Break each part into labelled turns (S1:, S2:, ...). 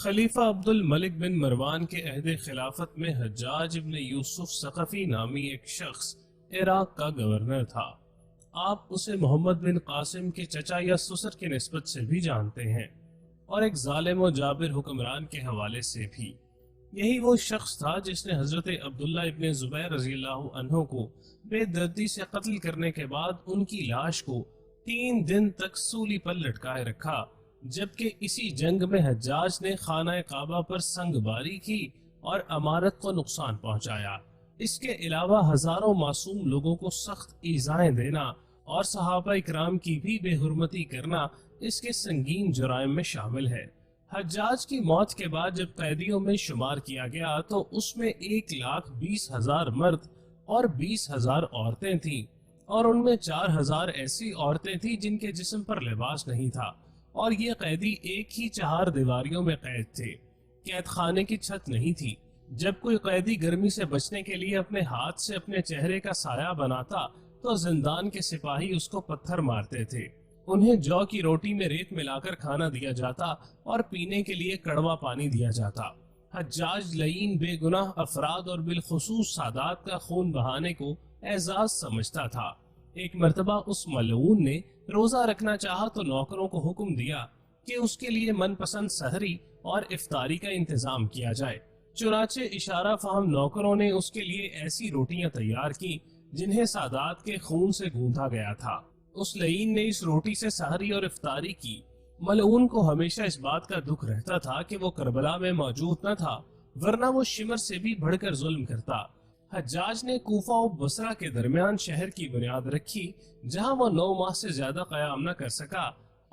S1: خلیفہ عبد الملک بن مروان کے عہد خلافت میں حجاج ابن یوسف ثقفی نامی ایک شخص عراق کا گورنر تھا۔ آپ اسے محمد بن قاسم کے چچا یا سسر کی نسبت سے بھی جانتے ہیں اور ایک ظالم و جابر حکمران کے حوالے سے بھی۔ یہی وہ شخص تھا جس نے حضرت عبداللہ ابن زبیر رضی اللہ عنہ کو بے دردی سے قتل کرنے کے بعد ان کی لاش کو 3 دن تک سولی پر لٹکائے رکھا، جبکہ اسی جنگ میں حجاج نے خانہ کعبہ پر سنگ باری کی اور عمارت کو نقصان پہنچایا۔ اس کے علاوہ ہزاروں معصوم لوگوں کو سخت ایذائیں دینا اور صحابہ اکرام کی بھی بے حرمتی کرنا اس کے سنگین جرائم میں شامل ہے۔ حجاج کی موت کے بعد جب قیدیوں میں شمار کیا گیا تو اس میں 1,20,000 مرد اور 20,000 عورتیں تھیں، اور ان میں 4,000 ایسی عورتیں تھیں جن کے جسم پر لباس نہیں تھا، اور یہ قیدی ایک ہی 4 دیواریوں میں قید تھے۔ قید خانے کی چھت نہیں تھی۔ جب کوئی قیدی گرمی سے بچنے کے لیے اپنے ہاتھ سے اپنے چہرے کا سایہ بناتا تو زندان کے سپاہی اس کو پتھر مارتے تھے۔ انہیں جو کی روٹی میں ریت ملا کر کھانا دیا جاتا اور پینے کے لیے کڑوا پانی دیا جاتا۔ حجاج لعین بے گناہ افراد اور بالخصوص سادات کا خون بہانے کو اعزاز سمجھتا تھا۔ ایک مرتبہ اس ملعون نے روزہ رکھنا چاہا تو نوکروں کو حکم دیا کہ اس کے لیے من پسند سحری اور افطاری کا انتظام کیا جائے۔ چنانچہ اشارہ فہم نوکروں نے اس کے لیے ایسی روٹیاں تیار کی جنہیں سادات کے خون سے گوندھا گیا تھا۔ اس لعین نے اس روٹی سے سحری اور افطاری کی۔ ملعون کو ہمیشہ اس بات کا دکھ رہتا تھا کہ وہ کربلا میں موجود نہ تھا، ورنہ وہ شمر سے بھی بڑھ کر ظلم کرتا۔ حجاج نے کوفہ و بصرہ کے درمیان شہر کی بنیاد رکھی، جہاں وہ 9 ماہ سے زیادہ قیام نہ کر سکا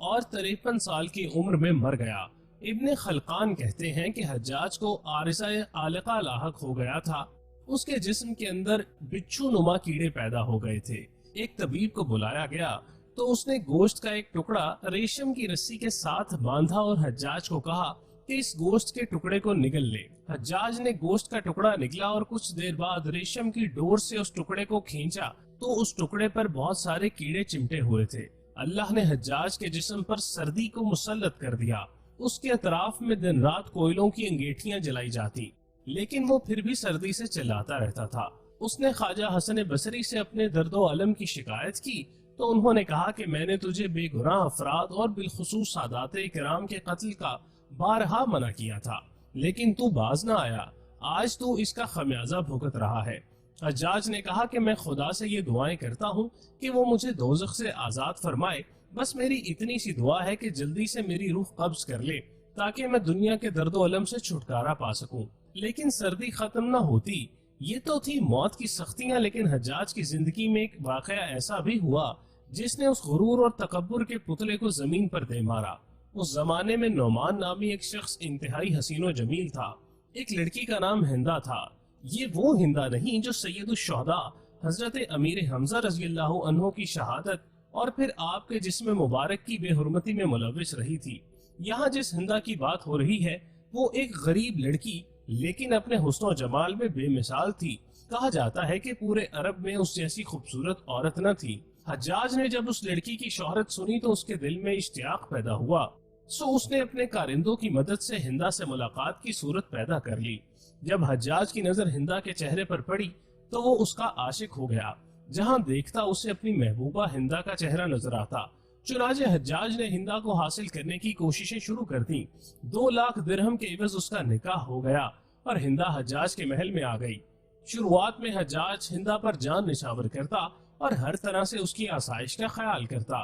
S1: اور 53 سال کی عمر میں مر گیا۔ ابن خلقان کہتے ہیں کہ حجاج کو عارضہ عالقہ لاحق ہو گیا تھا۔ اس کے جسم کے اندر بچھو نما کیڑے پیدا ہو گئے تھے۔ ایک طبیب کو بلایا گیا تو اس نے گوشت کا ایک ٹکڑا ریشم کی رسی کے ساتھ باندھا اور حجاج کو کہا کہ اس گوشت کے ٹکڑے کو نگل لے۔ حجاج نے گوشت کا ٹکڑا نگلا اور کچھ دیر بعد ریشم کی ڈور سے اس ٹکڑے کو کھینچا تو اس ٹکڑے پر بہت سارے کیڑے چمٹے ہوئے تھے۔ اللہ نے حجاج کے جسم پر سردی کو مسلط کر دیا۔ اس کے اطراف میں دن رات کوئلوں کی انگیٹھیاں جلائی جاتی، لیکن وہ پھر بھی سردی سے چلاتا رہتا تھا۔ اس نے خواجہ حسن بصری سے اپنے درد و علم کی شکایت کی تو انہوں نے کہا کہ میں نے تجھے بے گناہ افراد اور بالخصوص سادات کرام کے قتل کا بارہا منع کیا تھا، لیکن تو باز نہ آیا۔ آج تو اس کا خمیازہ بھگت رہا ہے۔ حجاج نے کہا کہ میں خدا سے یہ دعائیں کرتا ہوں کہ وہ مجھے دوزخ سے آزاد فرمائے، بس میری اتنی سی دعا ہے کہ جلدی سے میری روح قبض کر لے تاکہ میں دنیا کے درد و علم سے چھٹکارا پا سکوں۔ لیکن سردی ختم نہ ہوتی۔ یہ تو تھی موت کی سختیاں، لیکن حجاج کی زندگی میں ایک واقعہ ایسا بھی ہوا جس نے اس غرور اور تکبر کے پتلے کو زمین پر دے مارا۔ اس زمانے میں نعمان نامی ایک شخص انتہائی حسین و جمیل تھا۔ ایک لڑکی کا نام ہندا تھا۔ یہ وہ ہندا نہیں جو سید الشہداء حضرت امیر حمزہ رضی اللہ عنہ کی شہادت اور پھر آپ کے جسم مبارک کی بے حرمتی میں ملوث رہی تھی۔ یہاں جس ہندا کی بات ہو رہی ہے وہ ایک غریب لڑکی لیکن اپنے حسن و جمال میں بے مثال تھی۔ کہا جاتا ہے کہ پورے عرب میں اس جیسی خوبصورت عورت نہ تھی۔ حجاج نے جب اس لڑکی کی شہرت سنی تو اس کے دل میں اشتیاق پیدا ہوا، سو اس نے اپنے کارندوں کی مدد سے ہندا سے ملاقات کی صورت پیدا کر لی۔ جب حجاج کی نظر ہندا کے چہرے پر پڑی تو وہ اس کا عاشق ہو گیا۔ جہاں دیکھتا اسے اپنی محبوبہ ہندا کا چہرہ نظر آتا۔ چنانچہ حجاج نے ہندا کو حاصل کرنے کی کوششیں شروع کر دیں۔ 2 لاکھ درہم کے عوض اس کا نکاح ہو گیا اور ہندا حجاج کے محل میں آ گئی۔ شروعات میں حجاج ہندا پر جان نشاور کرتا اور ہر طرح سے اس کی آسائش کا خیال کرتا۔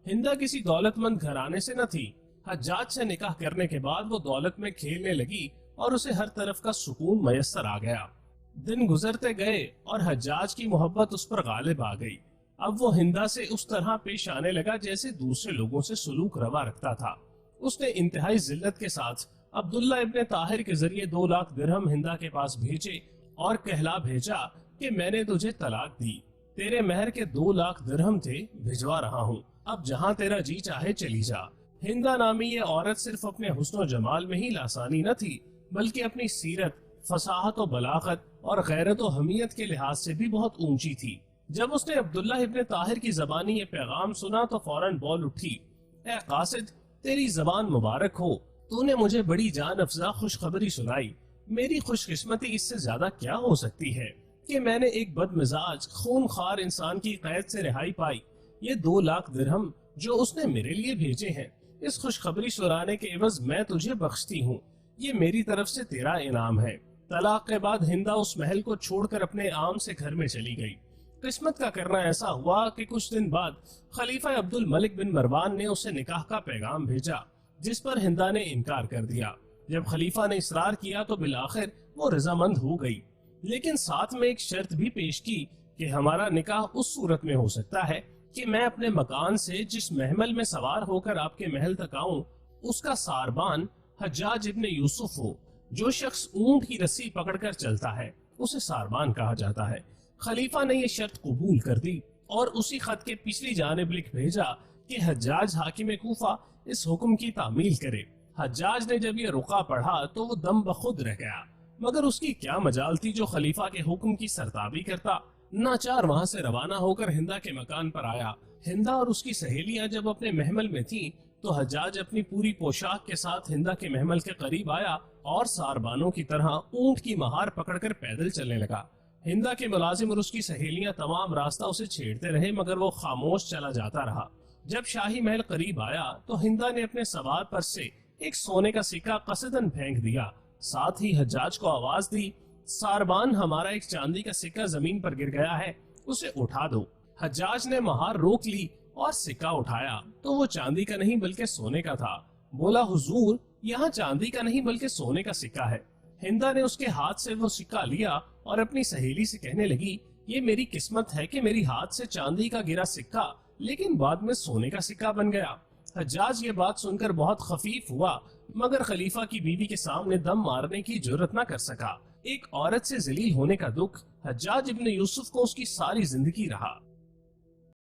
S1: ہندا کسی دولت مند گھرانے سے نہ تھی۔ حجاج سے نکاح کرنے کے بعد وہ دولت میں کھیلنے لگی اور اسے ہر طرف کا سکون میسر آ گیا۔ دن گزرتے گئے اور حجاج کی محبت اس پر غالب آ گئی۔ اب وہ ہندا سے اس طرح پیش آنے لگا جیسے دوسرے لوگوں سے سلوک روا رکھتا تھا۔ اس نے انتہائی ذلت کے ساتھ عبداللہ ابن طاہر کے ذریعے 2 لاکھ درہم ہندا کے پاس بھیجے اور کہلا بھیجا کہ میں نے تجھے طلاق دی، تیرے مہر کے 2 لاکھ درہم تھے، بھجوا رہا ہوں، اب جہاں تیرا جی چاہے چلی جا۔ ہندا نامی یہ عورت صرف اپنے حسن و جمال میں ہی لاسانی نہ تھی، بلکہ اپنی سیرت، فصاحت و بلاغت اور غیرت و حمیت کے لحاظ سے بھی بہت اونچی تھی۔ جب اس نے عبداللہ ابن طاہر کی زبانی یہ پیغام سنا تو فوراً بول اٹھی، اے قاصد، تیری زبان مبارک ہو، تو نے مجھے بڑی جان افزا خوشخبری سنائی۔ میری خوش قسمتی اس سے زیادہ کیا ہو سکتی ہے کہ میں نے ایک بد مزاج خون خوار انسان کی قید سے رہائی پائی۔ یہ 2 لاکھ درہم جو اس نے میرے لیے بھیجے ہیں، اس خوشخبری سنانے کے عوض میں تجھے بخشتی ہوں۔ یہ میری طرف سے تیرا انعام ہے۔ طلاق کے بعد ہندا اس محل کو چھوڑ کر اپنے عام سے گھر میں چلی گئی۔ قسمت کا کرنا ایسا ہوا کہ کچھ دن بعد خلیفہ عبد الملک بن مروان نے اسے نکاح کا پیغام بھیجا، جس پر ہندا نے انکار کر دیا۔ جب خلیفہ نے اصرار کیا تو بالآخر وہ رضامند ہو گئی، لیکن ساتھ میں ایک شرط بھی پیش کی کہ ہمارا نکاح اس صورت میں ہو سکتا ہے کہ میں اپنے مکان سے جس محمل میں سوار ہو کر آپ کے محل تک آؤں، اس کا ساربان حجاج ابن یوسف ہو۔ جو شخص اونٹ کی رسی پکڑ کر چلتا ہے اسے ساربان کہا جاتا ہے۔ خلیفہ نے یہ شرط قبول کر دی اور اسی خط کے پچھلی جانب لکھ بھیجا کہ حجاج حاکم کوفہ اس حکم کی تعمیل کرے۔ حجاج نے جب یہ رقعہ پڑھا تو وہ دم بخود رہ گیا، مگر اس کی کیا مجال تھی جو خلیفہ کے حکم کی سرتابی کرتا۔ ناچار وہاں سے روانہ ہو کر ہندا کے مکان پر آیا۔ ہندا اور اس کی سہیلیاں جب اپنے محمل میں تھیں تو حجاج اپنی پوری پوشاک کے ساتھ ہندا کے محمل کے قریب آیا اور ساربانوں کی طرح اونٹ کی مہار پکڑ کر پیدل چلنے لگا۔ ہندا کے ملازم اور اس کی سہیلیاں تمام راستہ اسے چھیڑتے رہے، مگر وہ خاموش چلا جاتا رہا۔ جب شاہی محل قریب آیا تو ہندا نے اپنے سوار پر سے ایک سونے کا سکہ قصدن پھینک دیا، ساتھ ہی حجاج کو آواز دی، ساربان ہمارا ایک چاندی کا سکہ زمین پر گر گیا ہے، اسے اٹھا دو۔ حجاج نے مہار روک لی اور سکہ اٹھایا تو وہ چاندی کا نہیں بلکہ سونے کا تھا۔ بولا، حضور یہاں چاندی کا نہیں بلکہ سونے کا سکہ ہے۔ ہندا نے اس کے ہاتھ سے وہ سکہ لیا اور اپنی سہیلی سے کہنے لگی، یہ میری قسمت ہے کہ میری ہاتھ سے چاندی کا گرا سکہ لیکن بعد میں سونے کا سکہ بن گیا۔ حجاج یہ بات سن کر بہت خفیف ہوا، مگر خلیفہ کی بیوی کے سامنے دم مارنے کی جرأت نہ کر سکا۔ ایک عورت سے ذلیل ہونے کا دکھ حجاج ابن یوسف کو اس کی ساری زندگی رہا۔